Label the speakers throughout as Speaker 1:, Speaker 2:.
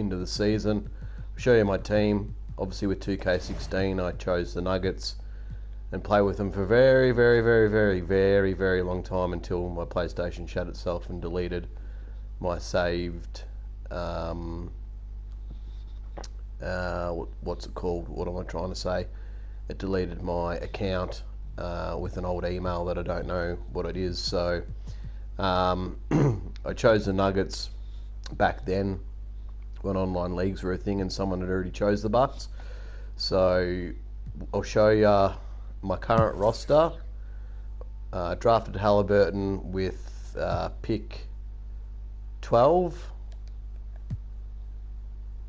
Speaker 1: into the season. I'll show you my team. Obviously with 2K16 I chose the Nuggets and play with them for very, very, very, very, very, very long time until my PlayStation shut itself and deleted my saved, what's it called? What am I trying to say? It deleted my account with an old email that I don't know what it is. So I chose the Nuggets back then when online leagues were a thing and someone had already chose the Bucks. So I'll show you my current roster. Drafted Halliburton with pick 12.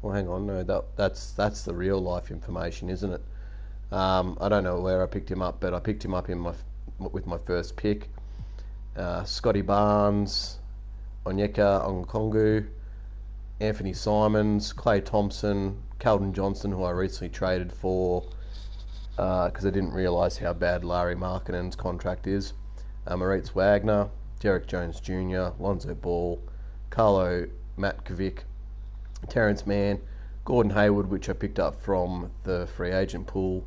Speaker 1: Well, hang on, no, that's the real life information, isn't it? I don't know where I picked him up, but I picked him up with my first pick. Scotty Barnes, Onyeka Okongwu, Anthony Simons, Klay Thompson, Keldon Johnson, who I recently traded for because I didn't realise how bad Larry Markkanen's contract is. Moritz Wagner, Derek Jones Jr., Lonzo Ball, Carlo Matkovic, Terrence Mann, Gordon Hayward, which I picked up from the free agent pool,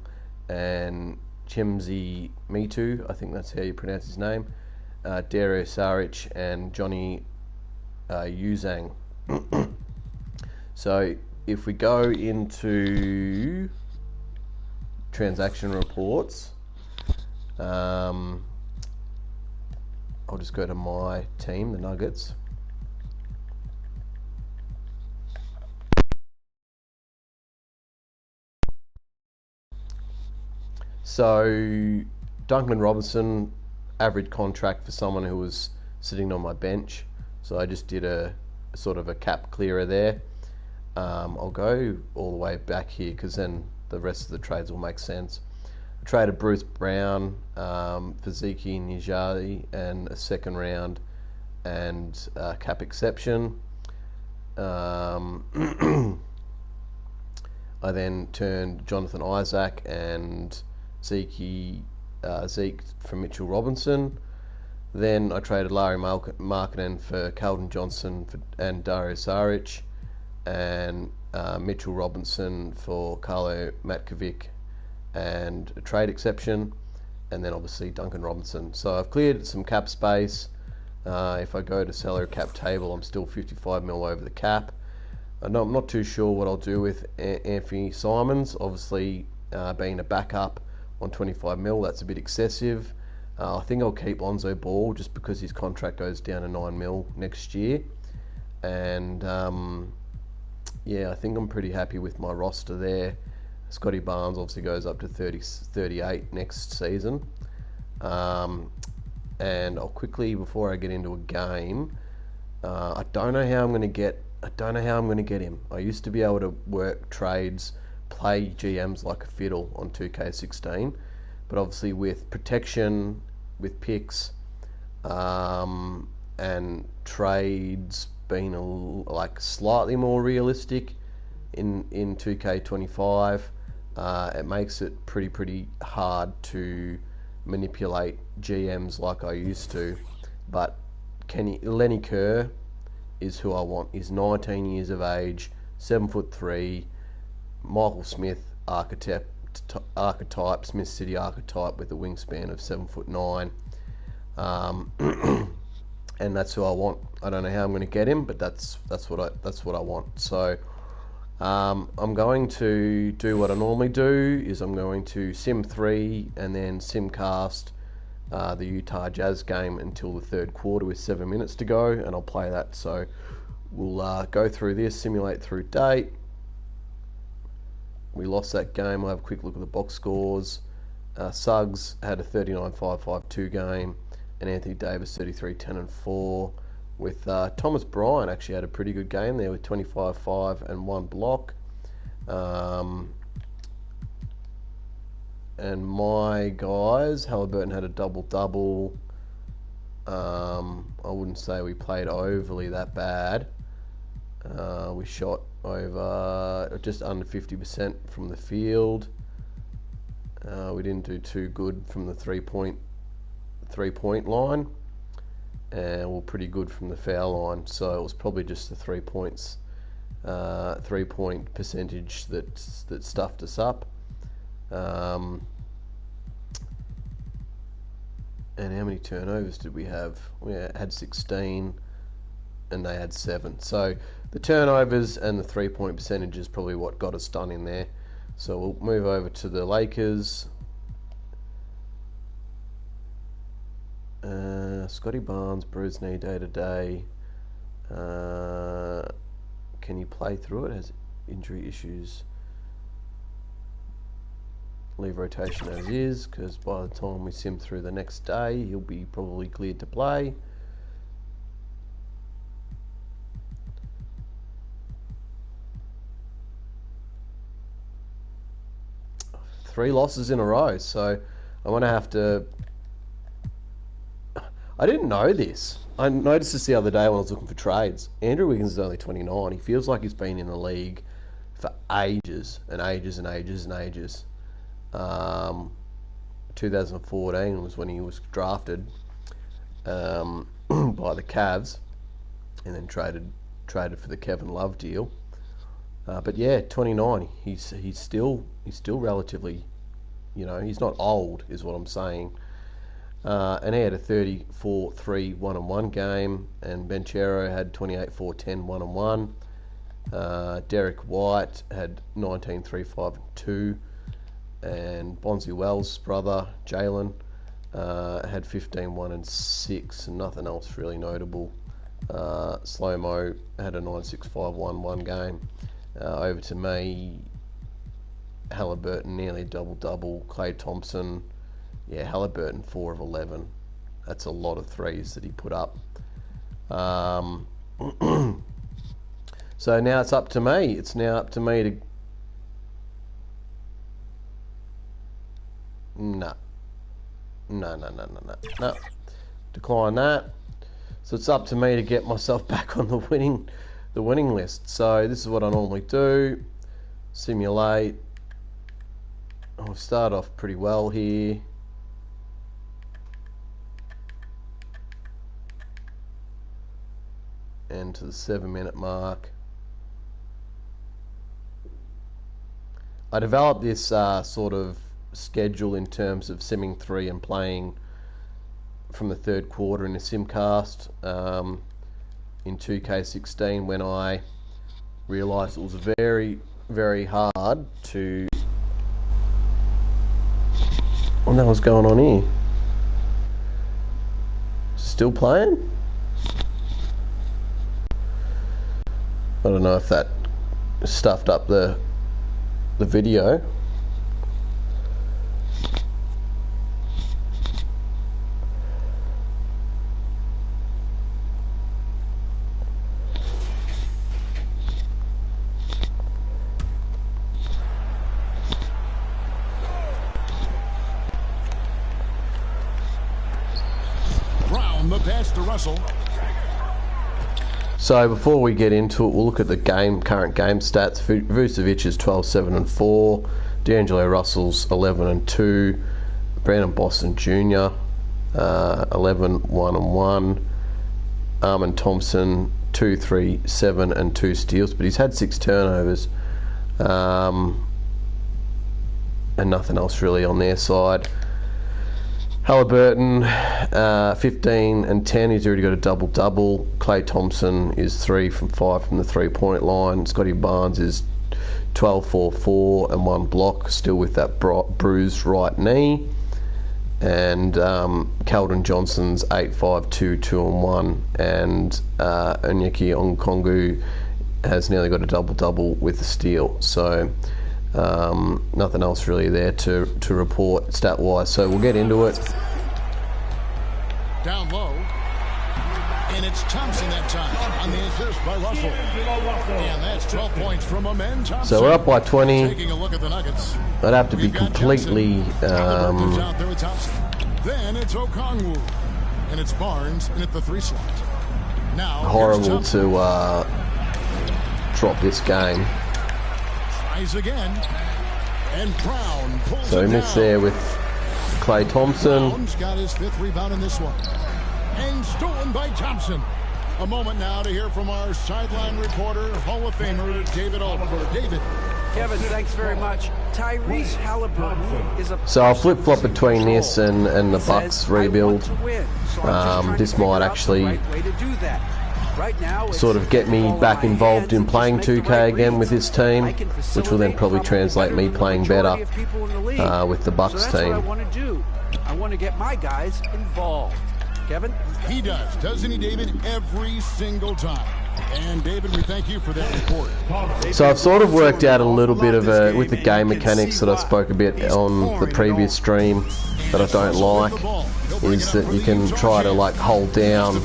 Speaker 1: and Chimzi Mitu, I think that's how you pronounce his name, Dario Saric, and Johnny Uzang. So if we go into transaction reports, I'll just go to my team, the Nuggets. So Duncan Robinson, average contract for someone who was sitting on my bench. So I just did a sort of a cap clearer there. I'll go all the way back here because then the rest of the trades will make sense. I traded Bruce Brown for Zeke Nijali and a second round and cap exception. I then turned Jonathan Isaac and Zeke for Mitchell Robinson. Then I traded Larry Markkanen for Keldon Johnson and Dario Saric, and Mitchell Robinson for Carlo Matkovic and a trade exception, and then obviously Duncan Robinson. So I've cleared some cap space. If I go to salary cap table, I'm still 55 mil over the cap. I'm not too sure what I'll do with Anthony Simons. Obviously, being a backup on 25 mil, that's a bit excessive. I think I'll keep Lonzo Ball just because his contract goes down to 9 mil next year. And yeah, I think I'm pretty happy with my roster there. Scotty Barnes obviously goes up to 38 next season. And I'll quickly, before I get into a game, I don't know how I'm going to get him. I used to be able to work trades, play GMs like a fiddle on 2K16, but obviously with protection, with picks, and trades being like slightly more realistic in 2K25, it makes it pretty hard to manipulate GMs like I used to. But Lenny Kerr is who I want. He's 19 years of age, 7'3", Michael Smith archetype, Smith City archetype with a wingspan of 7'9", and that's who I want. I don't know how I'm going to get him, but that's what I want. So I'm going to do what I normally do. Is I'm going to sim 3 and then simcast the Utah Jazz game until the third quarter with 7 minutes to go, and I'll play that. So we'll go through this, simulate through date. We lost that game. We'll have a quick look at the box scores. Suggs had a 39-5-5-2 game, and Anthony Davis 33-10-4. With Thomas Bryant actually had a pretty good game there with 25-5 and 1 block. And my guys, Halliburton had a double-double. I wouldn't say we played overly that bad. We shot over just under 50% from the field. We didn't do too good from the three-point line, and we're pretty good from the foul line. So it was probably just the 3 points 3-point percentage that stuffed us up. And how many turnovers did we have? We had 16 and they had 7. So the turnovers and the 3-point percentage is probably what got us done in there. So we'll move over to the Lakers. Scotty Barnes, bruised knee day to day. Can you play through it? Has injury issues. Leave rotation as is, because by the time we sim through the next day, he'll be probably cleared to play. Three losses in a row, so I'm going to have to... I didn't know this. I noticed this the other day when I was looking for trades. Andrew Wiggins is only 29. He feels like he's been in the league for ages and ages and ages and ages. 2014 was when he was drafted by the Cavs, and then traded for the Kevin Love deal. But yeah, 29. He's still relatively, he's not old, is what I'm saying. And he had a 34-3 1-on-1 game, and Banchero had 28-4-10 1-on-1. Derek White had 19-3-5-2, and Bonzi Wells' brother Jalen had 15-1-6, and nothing else really notable. Slow-Mo had a 9-6-5-1-1 game. Over to me, Halliburton nearly a double-double. Klay Thompson, Halliburton 4 of 11. That's a lot of threes that he put up. So now it's up to me. It's now up to me to... No. Decline that. So it's up to me to get myself back on the winning list. So this is what I normally do. Simulate. I'll start off pretty well here. And to the 7-minute mark. I developed this sort of schedule in terms of simming 3 and playing from the third quarter in a simcast in 2K16, when I realised it was very, very hard to... What the hell's going on here? Still playing? I don't know if that stuffed up the video.
Speaker 2: Brown, the pass to Russell.
Speaker 1: So before we get into it, we'll look at the current game stats. Vucevic is 12-7-4, D'Angelo Russell's 11-2, Brandon Boston Jr. 11-1-1, Armin Thompson 2-3-7 and 2 steals, but he's had 6 turnovers, and nothing else really on their side. Halliburton, 15-10. He's already got a double-double. Klay Thompson is 3 from 5 from the 3-point line. Scotty Barnes is 12-4-4 and 1 block, still with that bruised right knee. And Keldon Johnson's 8-5-2, 2-1. And Onyeka Okongwu has nearly got a double-double with the steal. So nothing else really there to report stat-wise. So we'll get into it.
Speaker 2: Down low. And it's Thompson that time on the assist by Russell. And that's 12 points from Amen Thompson.
Speaker 1: So we're up by 20.
Speaker 2: Taking a look at the Nuggets.
Speaker 1: I'd have to be completely...
Speaker 2: out there with Thompson. Then it's Okongwu. And it's Barnes and at the 3 slot. Now
Speaker 1: horrible to drop this game.
Speaker 2: Tries again. And Brown pulls
Speaker 1: So
Speaker 2: it
Speaker 1: we missed
Speaker 2: down.
Speaker 1: there with Klay Thompson.
Speaker 2: Brown's got his 5th rebound in this one. And stolen by Thompson. A moment now to hear from our sideline reporter, Hall of Famer David Aldridge. David.
Speaker 3: Kevin, thanks very much. Tyrese Halliburton is a...
Speaker 1: So I'll flip-flop between this and the Bucks rebuild. This might actually sort of get me back involved in playing 2K again with this team, which will then probably translate me playing better with the Bucks team.
Speaker 3: That's what I want to do. I want to get my guys involved. Kevin?
Speaker 2: He does, doesn't he, David? Every single time. And David, we thank you for that report.
Speaker 1: So I've sort of worked out a little bit of with the game mechanics that I spoke a bit on the previous stream that I don't like, is that you can try to like hold down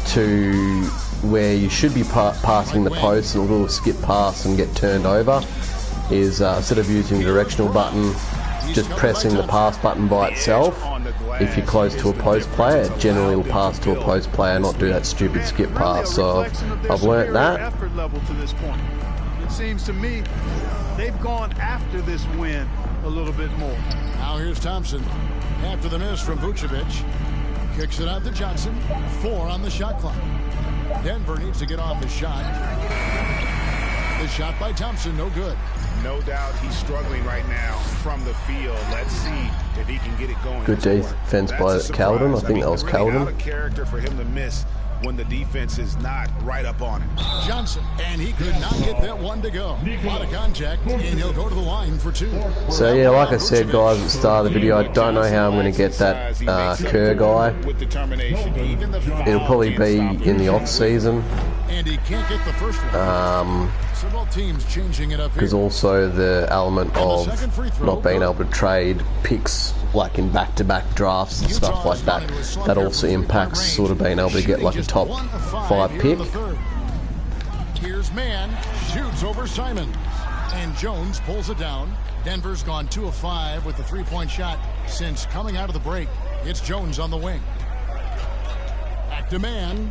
Speaker 1: to where you should be passing the post and a little skip pass and get turned over, is instead of using the directional button, just pressing the pass button by itself. If you're close to a post player, it generally will pass to a post player, not do that stupid skip pass. So I've learnt that.
Speaker 4: Effort level to this point. It seems to me they've gone after this win a little bit more.
Speaker 2: Now here's Thompson. After the miss from Vucevic. Kicks it out to Johnson. 4 on the shot clock. Denver needs to get off his shot. The shot by Thompson, no good.
Speaker 5: No doubt he's struggling right now from the field. Let's see if he can get it going.
Speaker 1: Good defense by Calden. I think that was Calden.
Speaker 5: Out of character for him to miss when the defense is not right up on him.
Speaker 2: Johnson, and he could not get that one to go. A lot of contact, and he'll go to the line for 2.
Speaker 1: So yeah, like I said, guys, at the start of the video, I don't know how I'm going to get that Kerr guy. It'll probably be in the off season.
Speaker 2: And he can't get the first one. So both teams changing it up here.
Speaker 1: Because also the element of not being able to trade picks like in back-to-back drafts and stuff like that, that also impacts sort of being able to get like a top 5 pick.
Speaker 2: Here's Mann, shoots over Simon, and Jones pulls it down. Denver's gone 2 of 5 with the 3-point shot since coming out of the break. It's Jones on the wing. Back to Mann.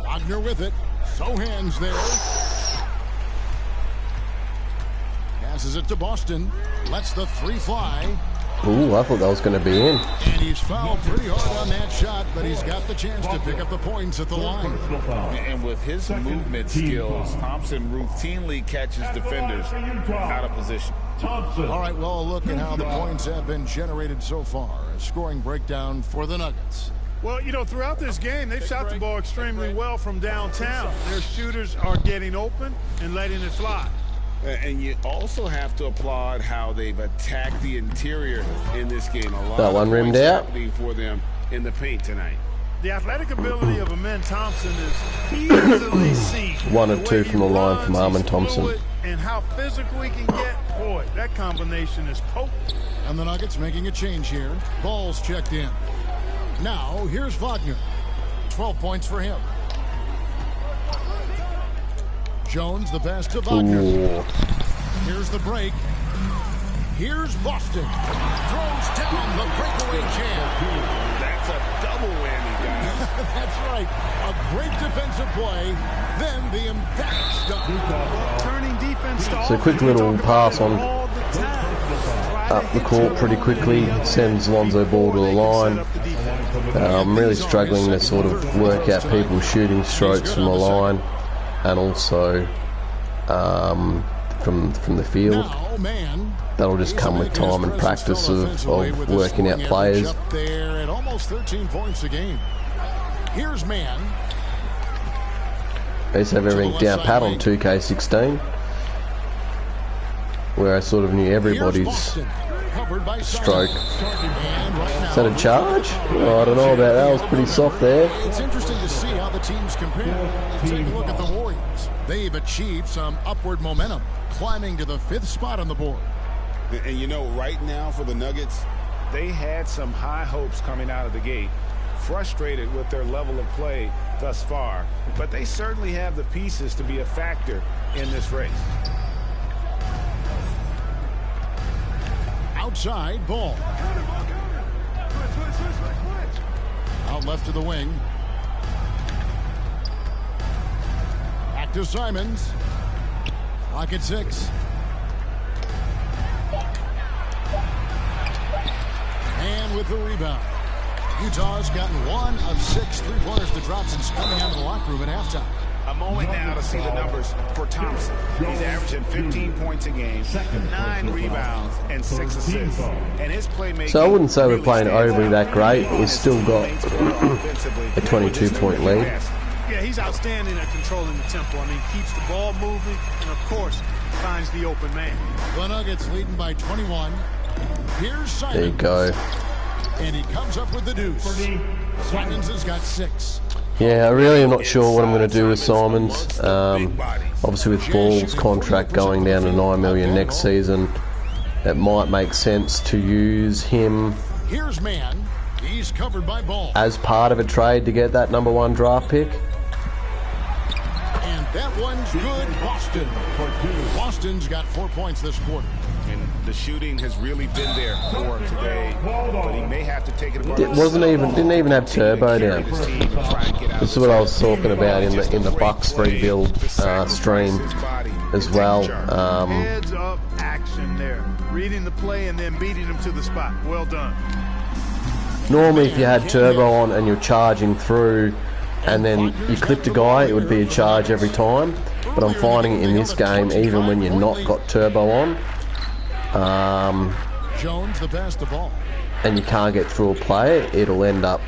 Speaker 2: Wagner with it. So hands there. Passes it to Boston. Lets the 3 fly.
Speaker 1: Ooh, I thought that was going to be in.
Speaker 2: And he's fouled pretty hard on that shot, but he's got the chance to pick up the points at the line.
Speaker 5: And with his movement skills, Thompson routinely catches defenders out of position.
Speaker 2: All right, well, a look at how the points have been generated so far. A scoring breakdown for the Nuggets.
Speaker 4: Well, you know, throughout this game, they've shot the ball extremely well from downtown. Their shooters are getting open and letting it fly.
Speaker 5: And you also have to applaud how they've attacked the interior in this game. A lot
Speaker 1: that one rimmed out
Speaker 5: for them in the paint tonight.
Speaker 4: The athletic ability of Amen Thompson is easily seen.
Speaker 1: 1 or 2 from the line from Amen Thompson.
Speaker 4: And how physical he can get, boy, that combination is potent.
Speaker 2: And the Nuggets making a change here. Ball's checked in. Now, here's Wagner. 12 points for him. Jones, the pass to Wagner.
Speaker 1: Ooh.
Speaker 2: Here's the break. Here's Boston. Throws down the breakaway jam.
Speaker 5: That's a double whammy, guys.
Speaker 2: That's right. A great defensive play. Then the emphatic stop.
Speaker 4: Turning defense to
Speaker 1: So quick little pass on up the court pretty quickly. Sends Lonzo Ball to the line. I'm really struggling to sort of work out people's shooting strokes from the line and also from the field. That'll just come with time and practice of working out players.
Speaker 2: Up there at almost 13 points a game. Here's Mann.
Speaker 1: I used to have everything down pat on 2K16, where I sort of knew everybody's stroke. Is that a charge? Oh, I don't know about that. That was pretty soft there.
Speaker 2: It's interesting to see how the teams compare. Take a look at the Warriors. They've achieved some upward momentum, climbing to the 5th spot on the board.
Speaker 5: And you know, right now for the Nuggets, they had some high hopes coming out of the gate. Frustrated with their level of play thus far, but they certainly have the pieces to be a factor in this race.
Speaker 2: Outside ball. Out left to the wing. Back to Simons. Clock at 6. And with the rebound. Utah's gotten 1 of 6 3-pointers to drop since coming out of the locker room at halftime.
Speaker 5: A moment now to see the numbers for Thompson. He's averaging 15 points a game, 9 rebounds, and 6 assists. And his playmaking.
Speaker 1: So I wouldn't say we're playing overly that great. We've still got a 22-point lead.
Speaker 4: Yeah, he's outstanding at controlling the tempo. I mean, keeps the ball moving and, of course, finds the open man.
Speaker 2: The Nuggets leading by 21. Here's Simons.
Speaker 1: There you go.
Speaker 2: And he comes up with the deuce. Simons has got 6.
Speaker 1: Yeah, I really am not sure what I'm going to do with Simons. Obviously, with Ball's contract going down to $9 million next season, it might make sense to use him.
Speaker 2: Here's Man. He's covered by Ball.
Speaker 1: As part of a trade to get that #1 draft pick.
Speaker 2: And that one's good. Boston. Boston's got 4 points this quarter.
Speaker 5: And the shooting has really been there for him today, but he may have to take it.
Speaker 1: Didn't even have Turbo down. This is what I was talking about in the Bucks rebuild stream as well.
Speaker 4: Heads up action there, reading the play and then beating him to the spot. Well done.
Speaker 1: Normally, if you had Turbo on and you're charging through, and then you clipped a guy, it would be a charge every time. But I'm finding in this game, even when you're not got Turbo on.
Speaker 2: Jones the pass the ball.
Speaker 1: And you can't get through a play, it'll end up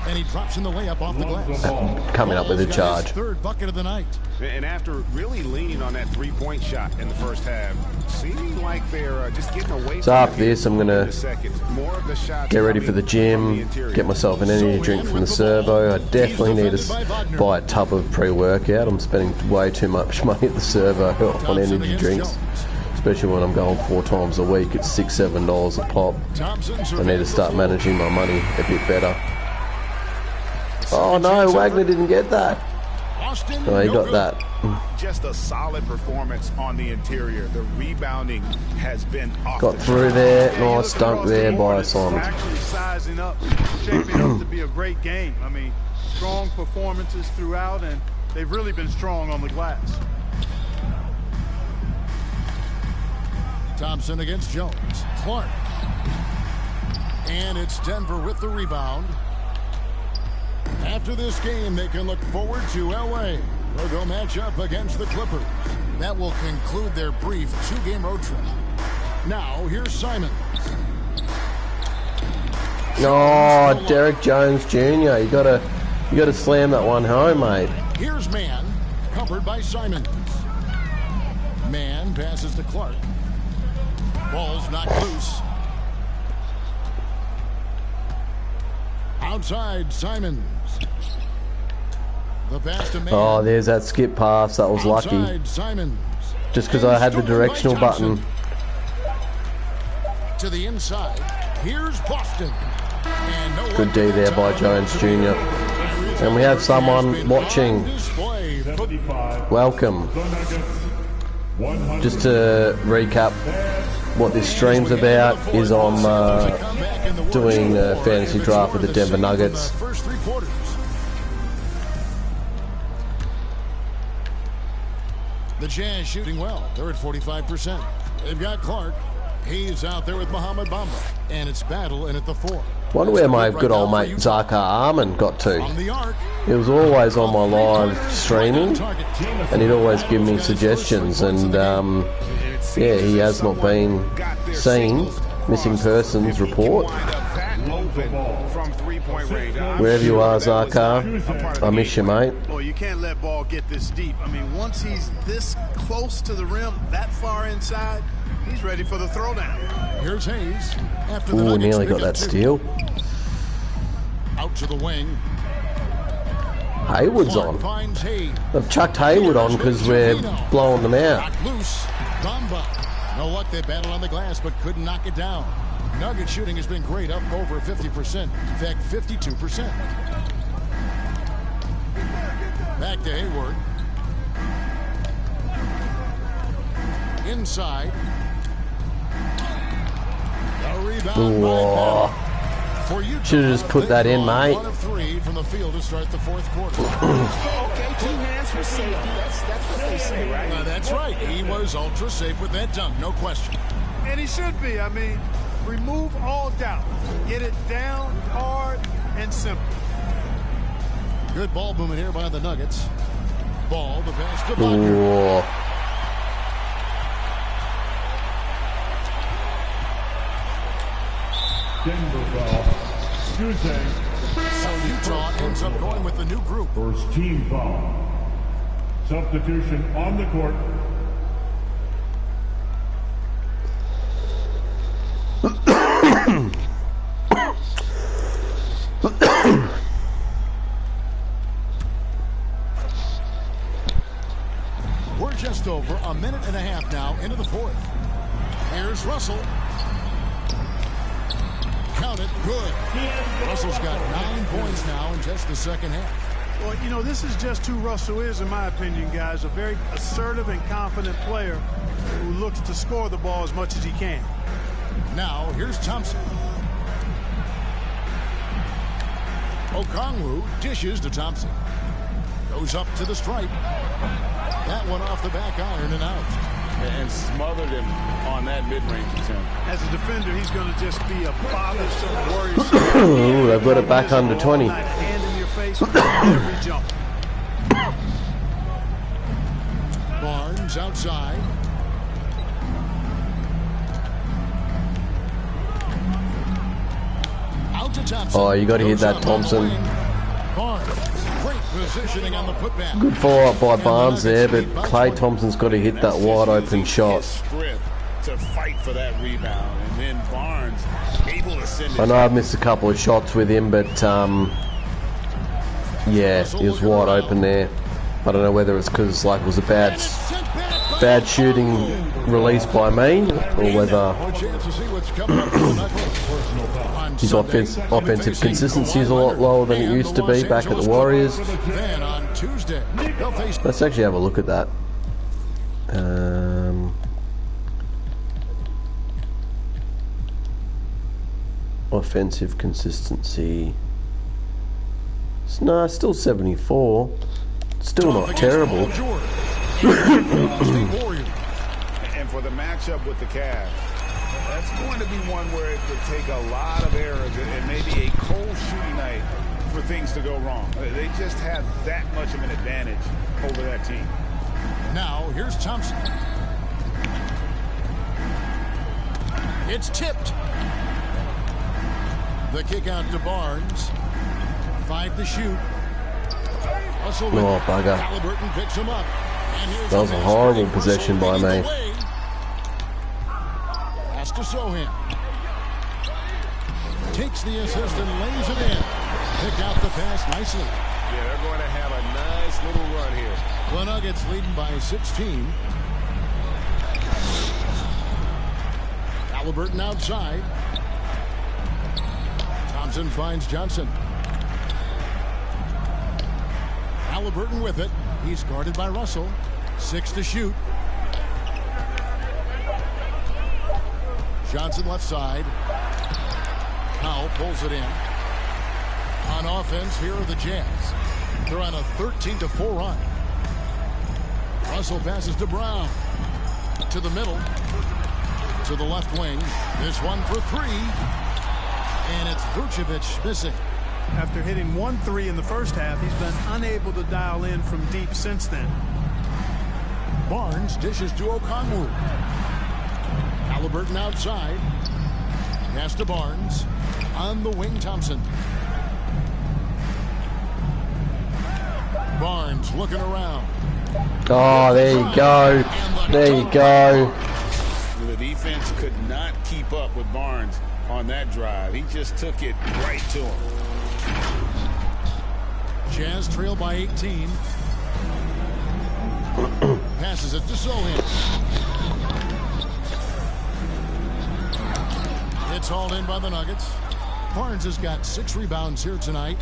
Speaker 2: and he drops in the layup off the glass.
Speaker 1: Coming up with a charge.
Speaker 2: Third bucket of the night.
Speaker 5: And after really leaning on that 3-point shot in the first half, seeming like they're just getting away.
Speaker 1: So after this, I'm gonna get ready for the gym, get myself an energy drink from the Servo. I definitely need to buy a tub of pre-workout. I'm spending way too much money at the Servo on energy drinks. Especially when I'm going 4 times a week, it's $6-7 a pop. I need to start managing my money a bit better. Oh no, Wagner didn't get that. No, he got that.
Speaker 5: Just a solid performance on the interior. The rebounding has been off.
Speaker 1: Got through there, nice dunk there by Simons.
Speaker 4: Actually sizing up, shaping up to be a great game. I mean, strong performances throughout, and they've really been strong on the glass.
Speaker 2: Thompson against Jones. Clark. And it's Denver with the rebound. After this game, they can look forward to L.A., where they'll match up against the Clippers. That will conclude their brief 2-game road trip. Now, here's Simons.
Speaker 1: Oh, Derek Jones Jr. You gotta slam that one home, mate.
Speaker 2: Here's Man, covered by Simons. Man passes to Clark. Ball's knocked loose. Outside, Simons. The pass to Man.
Speaker 1: Oh, there's that skip pass. That was lucky.
Speaker 2: Simons.
Speaker 1: Just because I had the directional button.
Speaker 2: To the inside. Here's Boston. And
Speaker 1: Good D there by Jones Jr. And we have someone watching. Welcome. Just to recap what this stream's about is I'm doing a fantasy draft with the Denver Nuggets.
Speaker 2: The Jazz shooting well. They're at 45%. They've got Clark. He's out there with Mohamed Bamba. And it's battle in at the 4.
Speaker 1: Wonder where my good old mate Zaka Arman got to. He was always on my live streaming, and he'd always give me suggestions. And yeah, he has not been seen. Missing persons report. Wherever you are, Zaka, I miss you, mate.
Speaker 4: Well, you can't let Ball get this deep. I mean, once he's this close to the rim, that far inside, he's ready for the throwdown.
Speaker 2: Here's Hayes. After the
Speaker 1: Ooh, nearly got that steal.
Speaker 2: Out to the wing.
Speaker 1: Hayward's on. I've chucked Hayward on because we're blowing them out.
Speaker 2: Loose. Bamba. No luck, they battled on the glass but couldn't knock it down. Nugget shooting has been great, up over 50%. In fact, 52%. Back to Hayward. Inside. A rebound
Speaker 1: should have just put that in, mate.
Speaker 2: 1 of 3 from the field to start the 4th quarter.
Speaker 3: Okay, 2 hands for safety. That's what they say, right?
Speaker 2: That's right. He was ultra safe with that dunk, no question.
Speaker 4: And he should be. I mean, Remove all doubt. Get it down, hard, and simple.
Speaker 2: Good ball movement here by the Nuggets. Ball, the pass to Butler.
Speaker 6: Denver foul.
Speaker 2: So Utah ends up going with the new group.
Speaker 6: First team foul. Substitution on the court.
Speaker 2: We're just over a minute and a half now into the fourth. Here's Russell. Count it. Good. Russell's got 9 points now in just the second half.
Speaker 4: Well, you know, this is just who Russell is, in my opinion, guys. A very assertive and confident player who looks to score the ball as much as he can.
Speaker 2: Now, here's Thompson. Okongwu dishes to Thompson. Goes up to the stripe. That one off the back iron and out.
Speaker 5: And smothered him on that mid-range attempt.
Speaker 4: As a defender, he's going to just be a bothersome warrior.
Speaker 1: Ooh, they've got it back under 20.
Speaker 4: Hand in your face every jump.
Speaker 2: Barnes outside. Out to Thompson.
Speaker 1: Oh, you got to hit
Speaker 2: Goes
Speaker 1: that,
Speaker 2: up on the
Speaker 1: Thompson.
Speaker 2: wing. Barnes, great positioning on the putback.
Speaker 1: Good follow-up by Barnes there, but Klay Thompson's got to hit that wide-open shot.
Speaker 5: To fight for that rebound, and then Barnes able to send it.
Speaker 1: I know I've missed a couple of shots with him, but yeah, he was wide open there. I don't know whether it's because like it was a bad shooting release by me, or whether his offensive consistency is a lot lower than it used to be back at the Warriors. Let's actually have a look at that. Offensive consistency. No, still 74. Still not terrible.
Speaker 5: And for the matchup with the Cavs, that's going to be one where it would take a lot of errors and maybe a cold shooting night for things to go wrong. They just have that much of an advantage over that team.
Speaker 2: Now, here's Thompson. It's tipped. The kick out to Barnes. 5 to shoot. Russell
Speaker 1: Oh, bugger.
Speaker 2: Halliburton picks him up. And here's
Speaker 1: That was a horrible possession by me.
Speaker 2: Has to Sohan. Takes the assist and lays it in. Picked out the pass nicely.
Speaker 5: Yeah, they're going to have a nice little run here.
Speaker 2: The Nuggets leading by 16. Halliburton outside. Thompson finds Johnson. Halliburton with it. He's guarded by Russell. 6 to shoot. Johnson left side. Powell pulls it in. On offense, here are the Jazz. They're on a 13-4 run. Russell passes to Brown. To the middle. To the left wing. This one for 3. And it's Vucevic missing.
Speaker 4: After hitting 1 3 in the first half, he's been unable to dial in from deep since then.
Speaker 2: Barnes dishes to Okongwu. Halliburton outside. Pass to Barnes. On the wing, Thompson. Barnes looking around.
Speaker 1: Oh, there you go. There you go.
Speaker 5: The defense could not keep up with Barnes on that drive. He just took it right to him.
Speaker 2: Jazz trail by 18. Passes it to Sohan. It's hauled in by the Nuggets. Barnes has got 6 rebounds here tonight.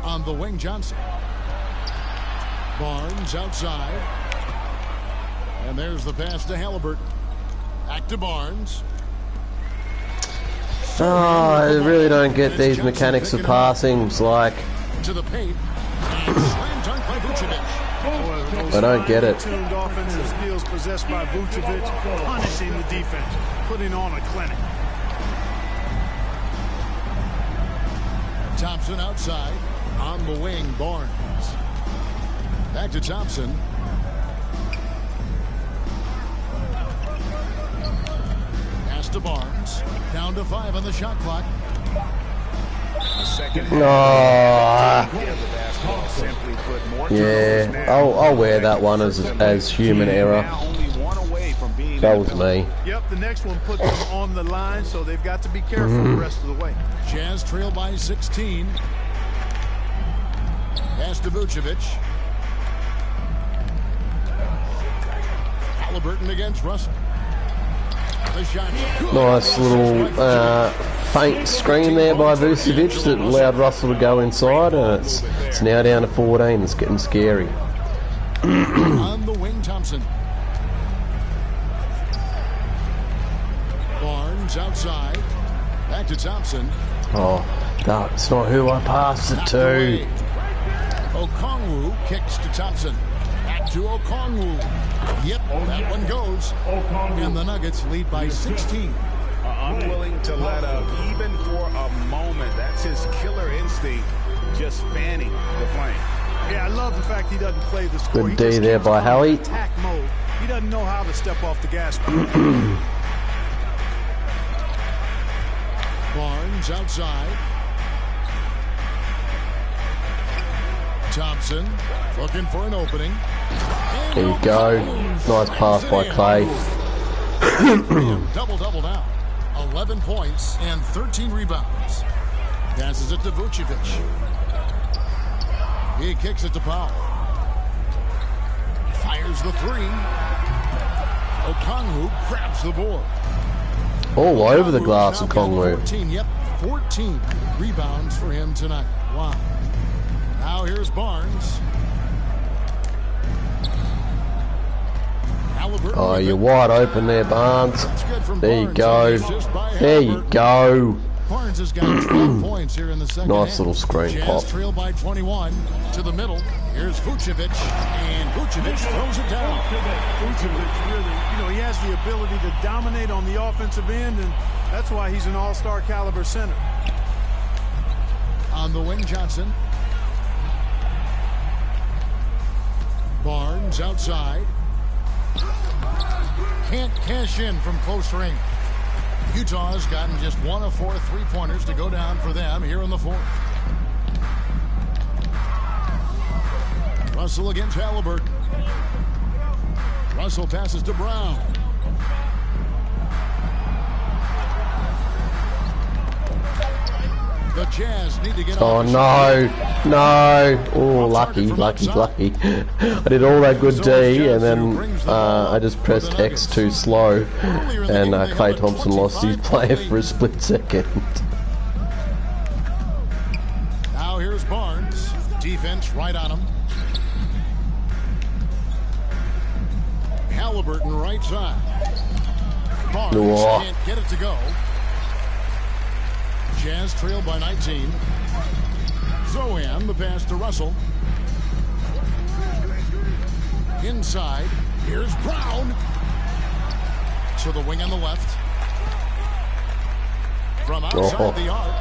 Speaker 2: On the wing, Johnson. Barnes outside. And there's the pass to Halliburton. Back to Barnes.
Speaker 1: Oh, I really don't get these mechanics of passing. It's like,
Speaker 2: To the paint. And slam dunk by Vucevic.
Speaker 1: I don't get it.
Speaker 4: Tuned offensive skills possessed by Vucevic, punishing the defense, putting on a clinic.
Speaker 2: Thompson outside. On the wing, Barnes. Back to Thompson. Pass to Barnes. Down to 5 on the shot clock.
Speaker 1: Yeah, I'll wear that one as human error. That was me.
Speaker 4: Yep, the next one put them on the line, so they've got to be careful the rest of the way.
Speaker 2: Jazz trail by 16. Pass to Vucevic. Halliburton against Russell. The shot.
Speaker 1: Nice little faint screen there by Vucevic that allowed Russell to go inside, and it's now down to 14. It's getting scary.
Speaker 2: On the wing, Thompson. Barnes outside. Back to Thompson.
Speaker 1: Oh, that's not who I passed it to.
Speaker 2: Okongwu kicks to Thompson. Back to Okongwu. Yep, that one goes. And the Nuggets lead by 16.
Speaker 5: Unwilling to let up, even for a moment. That's his killer instinct, just fanning the flame.
Speaker 4: Yeah, I love the fact he doesn't play the score.
Speaker 1: Good D there by Hallie.
Speaker 4: Attack mode. He doesn't know how to step off the gas pedal.
Speaker 2: Barnes outside. Thompson looking for an opening.
Speaker 1: There you go. Nice pass by Clay.
Speaker 2: Double now. 11 points and 13 rebounds. Passes it to Vucevic. He kicks it to Powell. Fires the 3. Okongwu grabs the board.
Speaker 1: All over the glass of Okongwu.
Speaker 2: 14 rebounds for him tonight. Wow. Now here's Barnes.
Speaker 1: Oh, you're wide open there, Barnes. There you go. There you go.
Speaker 2: Barnes has got 12 points here in the second
Speaker 1: Nice
Speaker 2: half.
Speaker 1: little screen pop.
Speaker 2: Jazz trail by 21 to the middle. Here's Vucevic, and Vucevic throws it down.
Speaker 4: Vucevic really, he has the ability to dominate on the offensive end, and that's why he's an all-star caliber center.
Speaker 2: On the wing, Johnson. Barnes outside. Can't cash in from close range. Utah's gotten just 1 of 4 3-pointers to go down for them here in the fourth. Russell against Halliburton. Russell passes to Brown. The Jazz need to get
Speaker 1: Oh no, no. Oh, lucky. I did all that good D, and then I just pressed X too slow, and Klay Thompson lost his player for a split second.
Speaker 2: Now here's Barnes. Defense right on him. Halliburton right side. Barnes can't get it to go. Jazz trail by 19. Zohan, the pass to Russell. Inside, here's Brown. To the wing on the left. From outside the arc.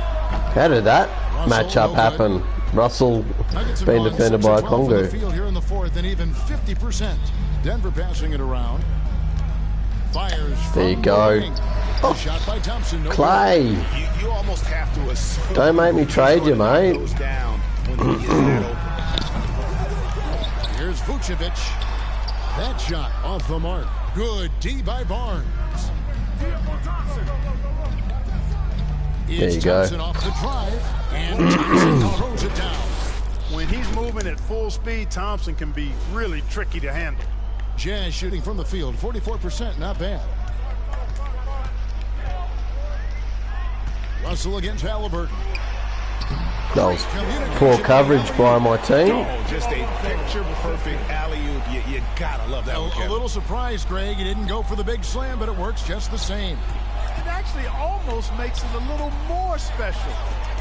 Speaker 1: How did that matchup happen? Russell being defended by Okongwu.
Speaker 2: Field here in the fourth, and even 50%. Denver passing it around. Fires.
Speaker 1: There you go.
Speaker 2: Oh. Shot by Thompson. No
Speaker 1: Clay.
Speaker 5: You almost have to assume.
Speaker 1: Don't make me trade you, mate.
Speaker 2: Here's Vucevic. That shot off the mark. Good D by Barnes.
Speaker 1: There you go.
Speaker 2: Thompson off the drive, and Thompson throws it down.
Speaker 4: When he's moving at full speed, Thompson can be really tricky to handle.
Speaker 2: Jazz shooting from the field, 44%, not bad. Russell against Halliburton.
Speaker 1: That was poor coverage by my team.
Speaker 5: Oh, just a picture-perfect alley-oop. You gotta love that one,
Speaker 2: A little surprised, Greg. He didn't go for the big slam, but it works just the same.
Speaker 4: It actually almost makes it a little more special.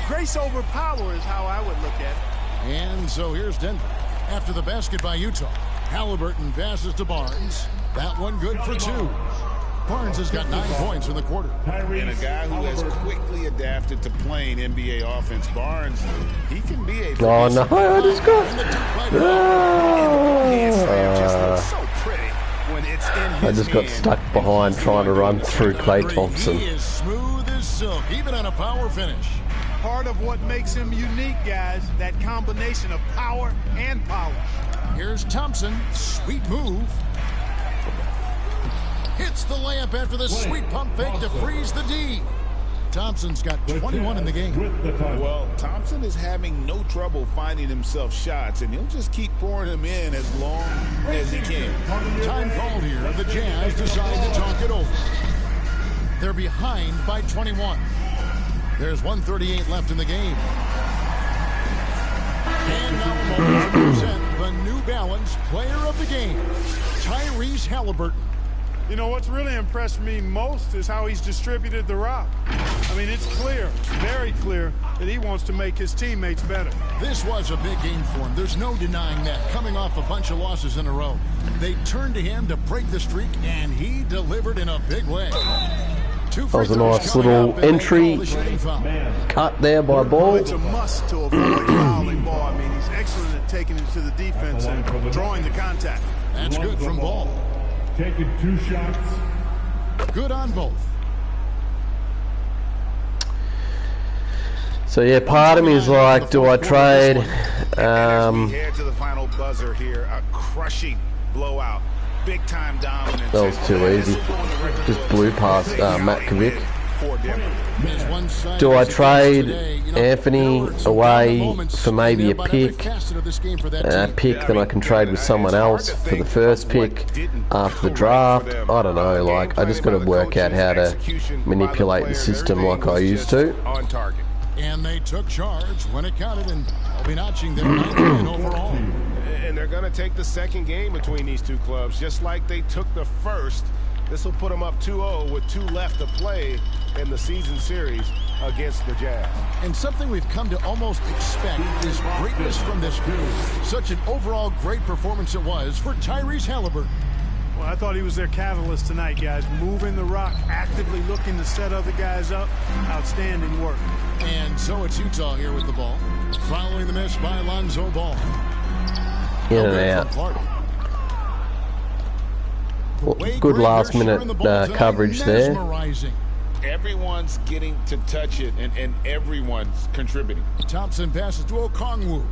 Speaker 4: Grace over power is how I would look at it.
Speaker 2: And so here's Denver. After the basket by Utah, Halliburton passes to Barnes. That one good for 2. Barnes has got 9 points in the quarter.
Speaker 5: And a guy who has quickly adapted to playing NBA offense, Barnes, he can be a...
Speaker 1: Oh no, I just got... I just got stuck behind trying to run through Klay Thompson.
Speaker 2: He is smooth as silk, even on a power finish.
Speaker 4: Part of what makes him unique, guys, that combination of power and polish.
Speaker 2: Here's Thompson, sweet move. Hits the layup after the sweet pump fake to freeze the D. Thompson's got 21 in the game.
Speaker 5: Well, Thompson is having no trouble finding himself shots, and he'll just keep pouring them in as long as he can.
Speaker 2: Time called here. The Jazz decide to talk it over. They're behind by 21. There's 1:38 left in the game. And now a moment to present the New Balance Player of the Game, Tyrese Halliburton.
Speaker 4: You know, what's really impressed me most is how he's distributed the rock. I mean, it's clear, very clear, that he wants to make his teammates better.
Speaker 2: This was a big game for him. There's no denying that. Coming off a bunch of losses in a row. They turned to him to break the streak, and he delivered in a big way.
Speaker 1: That was a nice little entry cut there by Ball.
Speaker 4: It's a must to avoid fouling Ball. I mean, he's excellent at taking it to the defense and drawing the contact.
Speaker 2: That's good from Ball.
Speaker 6: Taking 2 shots.
Speaker 2: Good on both.
Speaker 1: So yeah, part of me is like, do I trade?
Speaker 5: We head to the final buzzer here, a crushing blowout. Big time dominance.
Speaker 1: That was too easy. Just blew past Matkovic. Do I trade Anthony away for maybe a pick? Then I can trade with someone else for the first pick after the draft. I don't know. Like, I just got to work out how to manipulate the system like I used to.
Speaker 2: And they took charge when it counted, and they'll be notching their 9th win overall.
Speaker 5: And they're going to take the second game between these two clubs, just like they took the first. This will put them up 2-0 with 2 left to play in the season series against the Jazz.
Speaker 2: And something we've come to almost expect is greatness from this group. Such an overall great performance it was for Tyrese Halliburton.
Speaker 4: Well, I thought he was their catalyst tonight, guys. Moving the rock, actively looking to set other guys up. Outstanding work.
Speaker 2: And so it's Utah here with the ball. Following the miss by Lonzo Ball.
Speaker 1: In and out. Good last minute coverage there.
Speaker 5: Everyone's getting to touch it, and everyone's contributing.
Speaker 2: Thompson passes to Okongwu.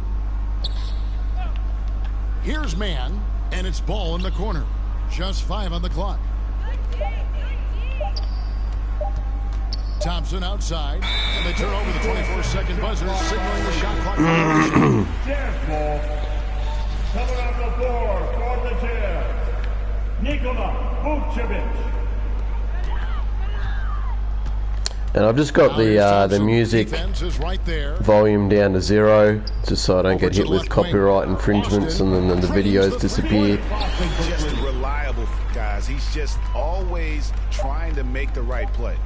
Speaker 2: Here's man, and it's Ball in the corner. Just 5 on the clock. Thompson outside, and they turn over the 24-second buzzer, signaling the shot clock violation.
Speaker 6: Jazz ball. Coming on the floor for the Jazz, Nikola Vucevic.
Speaker 1: And I've just got the music volume down to 0, just so I don't get hit with copyright infringements and then the videos disappear.
Speaker 5: Just reliable, guys. He's just always trying to make the right play.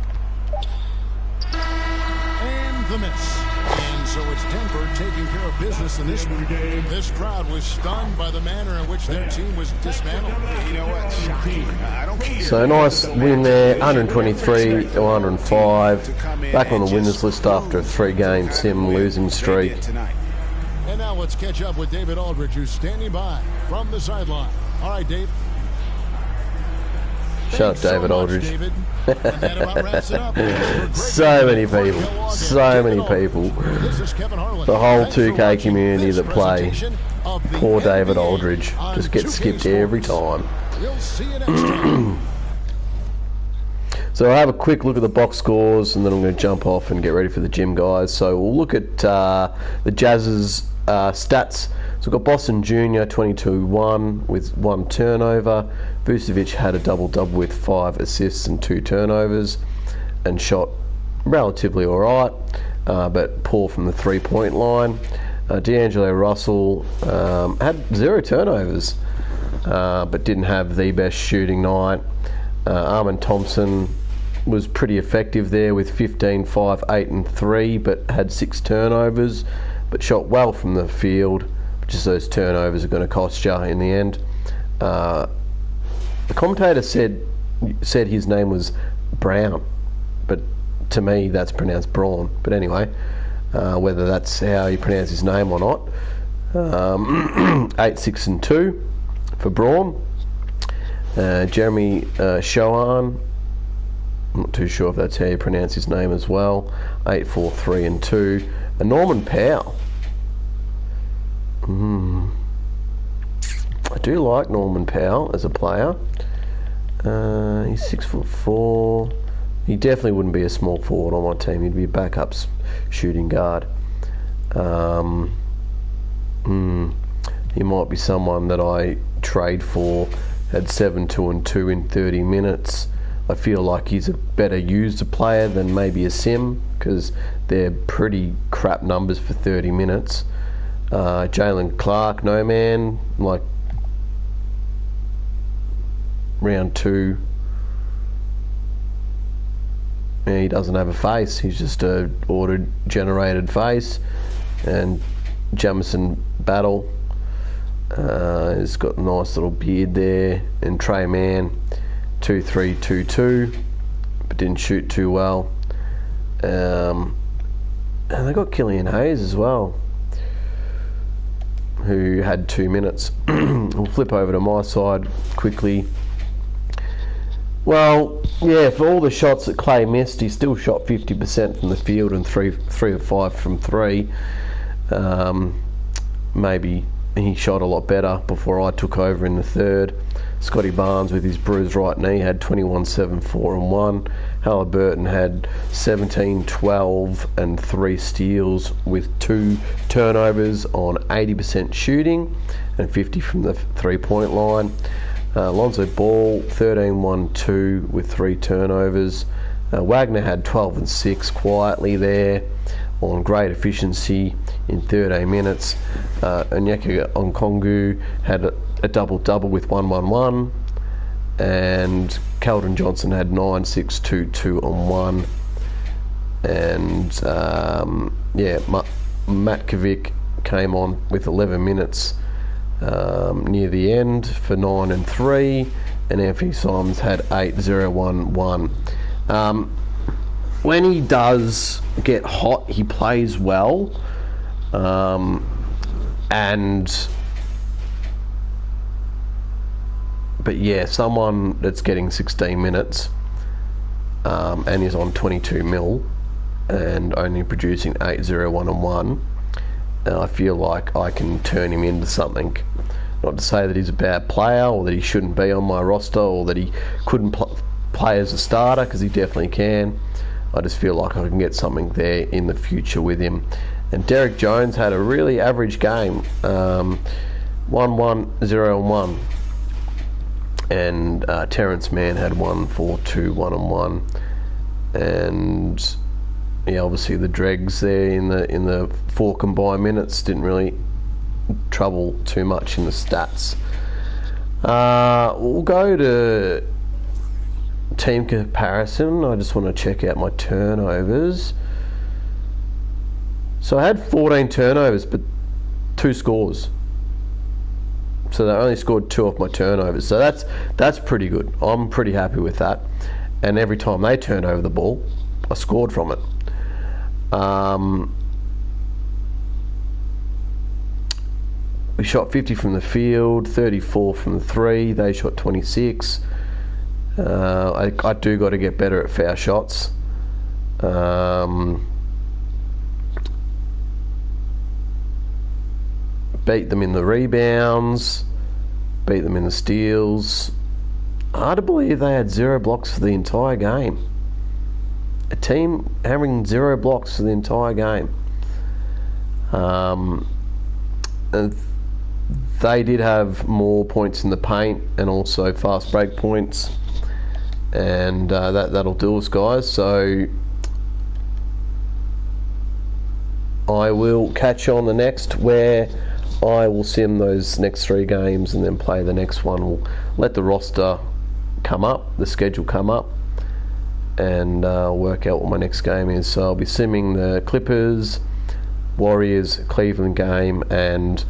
Speaker 2: And the miss. And so it's Denver taking care of business in this one. This crowd was stunned by the manner in which their team was dismantled.
Speaker 5: You know what? Shocking. I don't care.
Speaker 1: So nice win there, 123 to 105. Back on the winners list after a 3-game sim losing streak.
Speaker 2: And now let's catch up with David Aldridge, who's standing by from the sideline. All right, Dave.
Speaker 1: Shut up, David Aldridge.
Speaker 2: David.
Speaker 1: So many people. The whole 2K community that play. Poor David Aldridge. Just gets skipped every time. So I'll have a quick look at the box scores and then I'm going to jump off and get ready for the gym, guys. So we'll look at the Jazz's stats. So we've got Boston Jr. 22-1 with 1 turnover. Vucevic had a double-double with 5 assists and 2 turnovers and shot relatively alright, but poor from the 3-point line. D'Angelo Russell had 0 turnovers, but didn't have the best shooting night. Armin Thompson was pretty effective there with 15, 5, 8 and 3, but had 6 turnovers, but shot well from the field. just those turnovers are going to cost you in the end. The commentator said his name was Brown, but to me that's pronounced Braun. But anyway, whether that's how you pronounce his name or not. 8-6-2 for Braun. Jeremy Shohan, I'm not too sure if that's how you pronounce his name as well. 8-4-3-2. And Norman Powell. I do like Norman Powell as a player. He's 6'4". He definitely wouldn't be a small forward on my team. He'd be a backup shooting guard. He might be someone that I trade for. Had 7-2-2 in 30 minutes. I feel like he's a better used player than maybe a sim, because they're pretty crap numbers for 30 minutes. Jalen Clark, no man, like round 2. Yeah, he doesn't have a face. He's just a auto-generated face. And Jamison Battle, he's got a nice little beard there. And Trey Mann, 2-3-2-2, but didn't shoot too well. And they got Killian Hayes as well, who had 2 minutes. We'll flip over to my side quickly. Well, yeah, for all the shots that Clay missed, he still shot 50% from the field and 3 of 5 from 3. Maybe he shot a lot better before I took over in the third. Scotty Barnes with his bruised right knee had 21-7, 4 and 1. Halliburton had 17, 12 and 3 steals with 2 turnovers on 80% shooting and 50 from the 3-point line. Lonzo Ball 13-1-2 with 3 turnovers. Wagner had 12 and 6 quietly there on great efficiency in 13 minutes. Onyeka Okongwu had a double-double with 1-1-1, and Keldon Johnson had 9-6-2-2 on 1. And Matkovic came on with 11 minutes near the end for 9 and 3, and Anthony Simons had 8-0-1-1. When he does get hot, he plays well, but yeah, someone that's getting 16 minutes and is on 22 mil and only producing 8-0-1-1, I feel like I can turn him into something. Not to say that he's a bad player or that he shouldn't be on my roster or that he couldn't play as a starter, because he definitely can. I just feel like I can get something there in the future with him. And Derek Jones had a really average game, 1-1-0-1. And Terrence Mann had 1-4-2, 1-1. And yeah, obviously the dregs there in the 4 combined minutes didn't really trouble too much in the stats. We'll go to team comparison. I just want to check out my turnovers. So I had 14 turnovers, but 2 scores. So they only scored 2 off my turnovers. So that's pretty good. I'm pretty happy with that. And every time they turned over the ball, I scored from it. We shot 50 from the field, 34 from the 3. They shot 26. I do got to get better at foul shots. Beat them in the rebounds, beat them in the steals. Hard to believe they had 0 blocks for the entire game. A team having 0 blocks for the entire game. And they did have more points in the paint and also fast break points, and that'll do us, guys. So I will catch you on the next, where I will sim those next 3 games and then play the next one. We'll let the roster come up, the schedule come up, and work out what my next game is. So I'll be simming the Clippers, Warriors, Cleveland game, and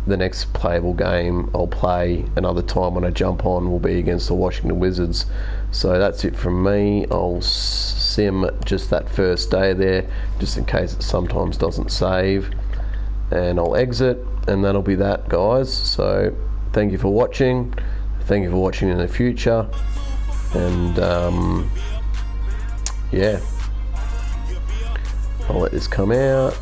Speaker 1: the next playable game I'll play another time when I jump on will be against the Washington Wizards. So that's it from me. I'll sim just that first day there, just in case it sometimes doesn't save, and I'll exit, and that'll be that, guys. So thank you for watching. Thank you for watching in the future, and yeah, I'll let this come out.